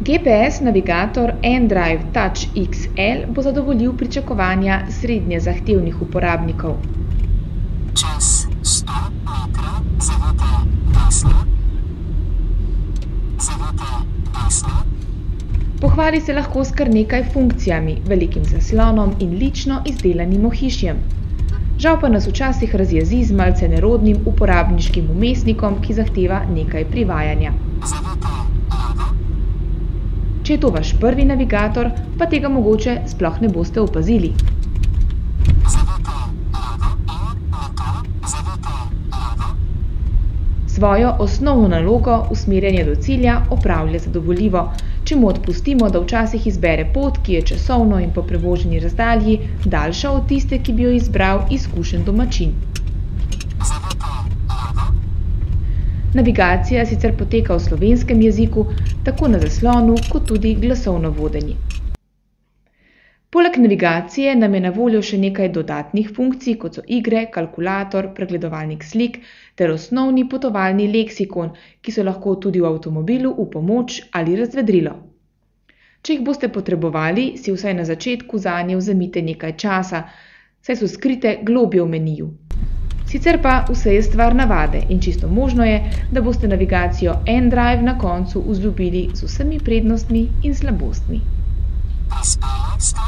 GPS navigator N-Drive Touch XL bo zadovoljil pričakovanja srednje zahtevnih uporabnikov. Čez 100 metrov zavijte desno. Zavijte desno. Pohvali se lahko s kar nekaj funkcijami, velikim zaslonom in lično izdelanim ohišjem. Žal pa nas včasih razjezi z malce nerodnim uporabniškim vmesnikom, ki zahteva nekaj privajanja. Če je to vaš prvi navigator, pa tega mogoče sploh ne boste opazili. Svojo osnovno nalogo, usmerjanje do cilja, opravlja zadovoljivo, če mu odpustimo, da včasih izbere pot, ki je časovno in po prevoženi razdalji daljša od tiste, ki bi jo izbral izkušen domačin. Navigacija sicer poteka v slovenskem jeziku, tako na zaslonu, kot tudi glasovno vodenje. Poleg navigacije nam je na voljo še nekaj dodatnih funkcij, kot so igre, kalkulator, pregledovalnik slik ter osnovni potovalni leksikon, ki so lahko tudi v avtomobilu v pomoč ali razvedrilo. Če jih boste potrebovali, si vsaj na začetku zanje vzemite nekaj časa, saj so skrite globje v meniju. Sicer pa vse je stvar navade in čisto možno je, da boste navigacijo N-Drive na koncu vzljubili z vsemi prednostmi in slabostmi. Prispeli ste